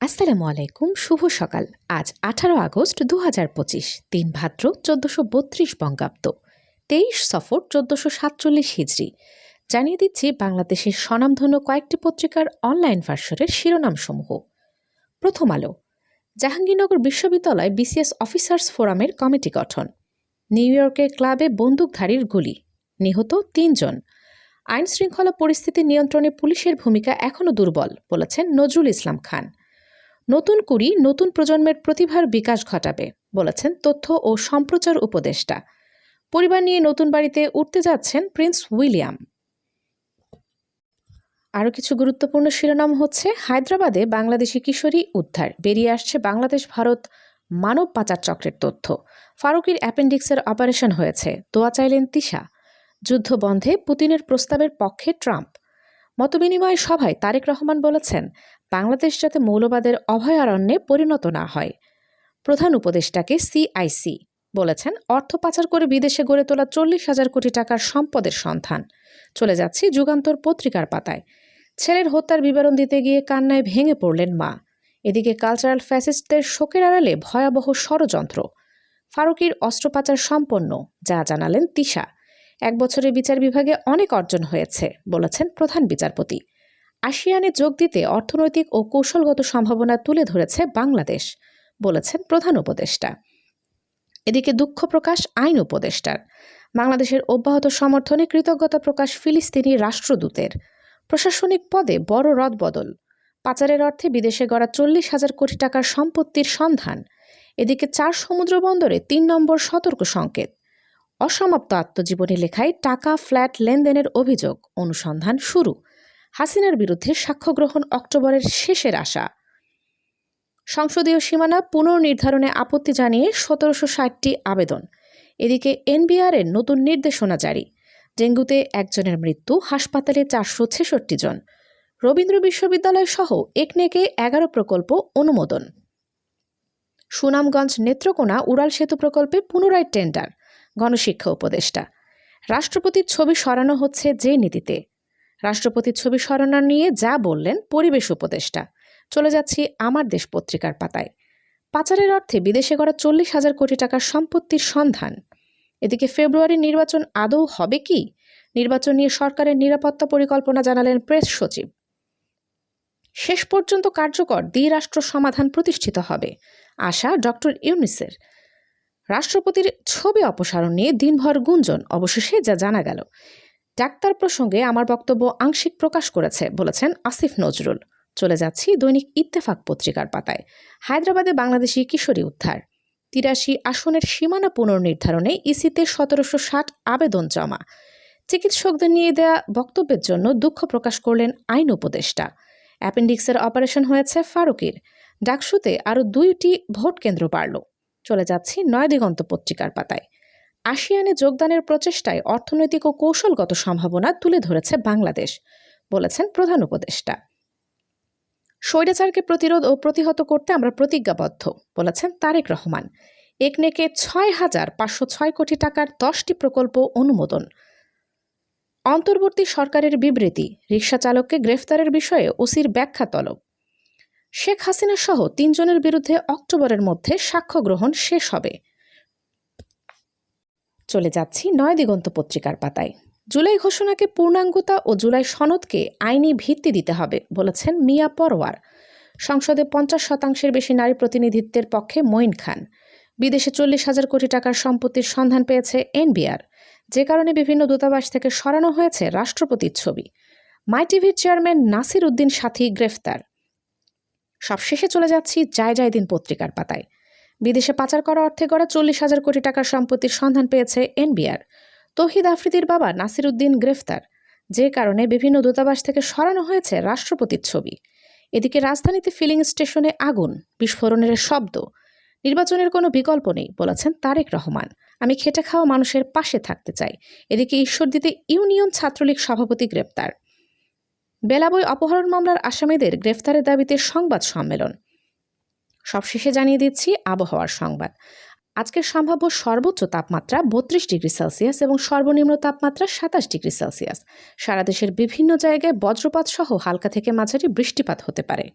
আসসালামু আলাইকুম, শুভ সকাল। আজ 18 আগস্ট 2025, 3 ভাদ্র 1432 বঙ্গাব্দ, 23 সফর 1447 হিজরি। জানিয়ে দিচ্ছি বাংলাদেশের স্বনামধন্য কয়েকটি পত্রিকার অনলাইন ভার্সনের শিরোনামসমূহ। প্রথম আলো। জাহাঙ্গীরনগর বিশ্ববিদ্যালয় বিসিএস অফিসার্স ফোরামের কমিটি গঠন। নিউ ইয়র্কের ক্লাবে বন্দুকধারীর গুলি, নিহত 3 জন। আইন শৃঙ্খলা পরিস্থিতি নিয়ন্ত্রণে পুলিশের ভূমিকা এখনও দুর্বল, বলেছেন নজরুল ইসলাম খান। নতুন কুড়ি নতুন প্রজন্মের প্রতিভার বিকাশ ঘটাবে, বলেছেন তথ্য ও সম্প্রচার উপদেষ্টা। পরিবার নিয়ে নতুন বাড়িতে উঠতে যাচ্ছেন প্রিন্স উইলিয়াম। আরও কিছু গুরুত্বপূর্ণ শিরোনাম হচ্ছে: হায়দ্রাবাদে বাংলাদেশি কিশোরী উদ্ধার, বেরিয়ে আসছে বাংলাদেশ ভারত মানব পাচার চক্রের তথ্য। ফারুকীর অ্যাপেন্ডিক্সের অপারেশন হয়েছে, দোয়া চাইলেন তিশা। যুদ্ধ বন্ধে পুতিনের প্রস্তাবের পক্ষে ট্রাম্প। মতবিনিময় সভায় তারেক রহমান বলেছেন, বাংলাদেশ যাতে মৌলবাদের অভয়ারণ্যে পরিণত না হয়। প্রধান উপদেষ্টাকে সিআইসি বলেছেন, অর্থ পাচার করে বিদেশে গড়ে তোলা 40,000 কোটি টাকার সম্পদের সন্ধান। চলে যাচ্ছি যুগান্তর পত্রিকার পাতায়। ছেলের হত্যার বিবরণ দিতে গিয়ে কান্নায় ভেঙে পড়লেন মা। এদিকে কালচারাল ফ্যাসিস্টদের শোকের আড়ালে ভয়াবহ ষড়যন্ত্র। ফারুকীর অস্ত্র পাচার সম্পন্ন, যা জানালেন তিশা। 1 বছরে বিচার বিভাগে অনেক অর্জন হয়েছে, বলেছেন প্রধান বিচারপতি। আসিয়ানে যোগ দিতে অর্থনৈতিক ও কৌশলগত সম্ভাবনা তুলে ধরেছে বাংলাদেশ, বলেছেন প্রধান উপদেষ্টা। এদিকে দুঃখ প্রকাশ আইন উপদেষ্টার। বাংলাদেশের অব্যাহত সমর্থনে কৃতজ্ঞতা প্রকাশ ফিলিস্তিনি রাষ্ট্রদূতের। প্রশাসনিক পদে বড় রদবদল। পাচারের অর্থে বিদেশে গড়া 40,000 কোটি টাকার সম্পত্তির সন্ধান। এদিকে 4 সমুদ্র বন্দরে 3 নম্বর সতর্ক সংকেত। অসমাপ্ত আত্মজীবনী লেখায় টাকা ফ্ল্যাট লেনদেনের অভিযোগ, অনুসন্ধান শুরু। হাসিনার বিরুদ্ধে সাক্ষ্য গ্রহণ অক্টোবরের শেষের আশা। সংসদীয় সীমানা পুনর্নির্ধারণে আপত্তি জানিয়ে 1760টি আবেদন। এদিকে এনবিআরের নতুন নির্দেশনা জারি। ডেঙ্গুতে 1 জনের মৃত্যু, হাসপাতালে 466 জন। রবীন্দ্র বিশ্ববিদ্যালয় সহ একনেকে 11 প্রকল্প অনুমোদন। সুনামগঞ্জ নেত্রকোনা উড়াল সেতু প্রকল্পে পুনরায় টেন্ডার। গণশিক্ষা উপদেষ্টা। রাষ্ট্রপতির ছবি সরানো হচ্ছে যে নীতিতে। রাষ্ট্রপতির ছবি সরানো নিয়ে যা বললেন পরিবেশ উপদেষ্টা। চলে যাচ্ছি আমার দেশ পত্রিকার পাতায়। পাচারের অর্থে বিদেশে গড়া 40,000 কোটি টাকার সম্পত্তির সন্ধান। এদিকে ফেব্রুয়ারি নির্বাচন আদৌ হবে কি? নির্বাচন নিয়ে সরকারের নিরাপত্তা পরিকল্পনা জানালেন প্রেস সচিব। শেষ পর্যন্ত কার্যকর দ্বিরাষ্ট্র সমাধান প্রতিষ্ঠিত হবে, আশা ডক্টর ইউনূসের। রাষ্ট্রপতির ছবি অপসারণ নিয়ে দিনভর গুঞ্জন, অবশেষে যা জানা গেল। ডাক্তার প্রসঙ্গে আমার বক্তব্য আংশিক প্রকাশ করেছে, বলেছেন আসিফ নজরুল। চলে যাচ্ছি দৈনিক ইত্তেফাক পত্রিকার পাতায়। হায়দ্রাবাদে বাংলাদেশি কিশোরী উদ্ধার। 83 আসনের সীমানা পুনর্নির্ধারণে ইসিতে 1760 আবেদন জমা। চিকিৎসকদের নিয়ে দেয়া বক্তব্যের জন্য দুঃখ প্রকাশ করলেন আইন উপদেষ্টা। অ্যাপেন্ডিক্সের অপারেশন হয়েছে ফারুকীর। ডাকসুতে আরও 2টি ভোট কেন্দ্র বাড়ল। চলে যাচ্ছি নয়াদিগন্ত পত্রিকার পাতায়। আসিয়ানে যোগদানের প্রচেষ্টায় অর্থনৈতিক ও কৌশলগত সম্ভাবনা তুলে ধরেছে বাংলাদেশ, বলেছেন প্রধান উপদেষ্টা। স্বৈরাচারকে প্রতিরোধ ও প্রতিহত করতে আমরা প্রতিজ্ঞাবদ্ধ, বলেছেন তারেক রহমান। একনেকে 6,506 কোটি টাকার 10টি প্রকল্প অনুমোদন। অন্তর্বর্তী সরকারের বিবৃতি, রিকশা চালককে গ্রেফতারের বিষয়ে ওসির ব্যাখ্যা তলব। শেখ হাসিনা সহ 3 জনের বিরুদ্ধে অক্টোবরের মধ্যে সাক্ষ্য গ্রহণ শেষ হবে। চলে যাচ্ছি নয়াদিগন্ত পত্রিকার পাতায়। জুলাই ঘোষণাকে পূর্ণাঙ্গতা ও জুলাই সনদকে আইনি ভিত্তি দিতে হবে, বলেছেন মিয়া পরওয়ার। সংসদে 50% বেশি নারী প্রতিনিধিত্বের পক্ষে মঈন খান। বিদেশে 40,000 কোটি টাকার সম্পত্তির সন্ধান পেয়েছে এনবিআর, যে কারণে বিভিন্ন দূতাবাস থেকে সরানো হয়েছে রাষ্ট্রপতির ছবি। মাই টিভির চেয়ারম্যান নাসির উদ্দিন সাথী গ্রেফতার। সবশেষে চলে যাচ্ছি যায় দিন পত্রিকার পাতায়। বিদেশে পাচার করা অর্থে গড়া 40,000 কোটি টাকার সম্পত্তির সন্ধান পেয়েছে এনবিআর। তৌহিদ আফ্রিদির বাবা নাসির উদ্দিন গ্রেফতার, যে কারণে বিভিন্ন দূতাবাস থেকে সরানো হয়েছে রাষ্ট্রপতির ছবি। এদিকে রাজধানীতে ফিলিং স্টেশনে আগুন, বিস্ফোরণের শব্দ। নির্বাচনের কোনো বিকল্প নেই, বলেছেন তারেক রহমান। আমি খেটে খাওয়া মানুষের পাশে থাকতে চাই। এদিকে ঈশ্বরদীতে ইউনিয়ন ছাত্রলীগ সভাপতি গ্রেপ্তার। বেলাবই অপহরণ মামলার আসামিদের গ্রেফতারের দাবিতে সংবাদ সম্মেলন। সবশেষে জানিয়ে দিচ্ছি আবহাওয়ার সংবাদ। আজকের সম্ভাব্য সর্বোচ্চ তাপমাত্রা 32 ডিগ্রি সেলসিয়াস এবং সর্বনিম্ন তাপমাত্রা 27 ডিগ্রি সেলসিয়াস। সারা দেশের বিভিন্ন জায়গায় বজ্রপাত সহ হালকা থেকে মাঝারি বৃষ্টিপাত হতে পারে।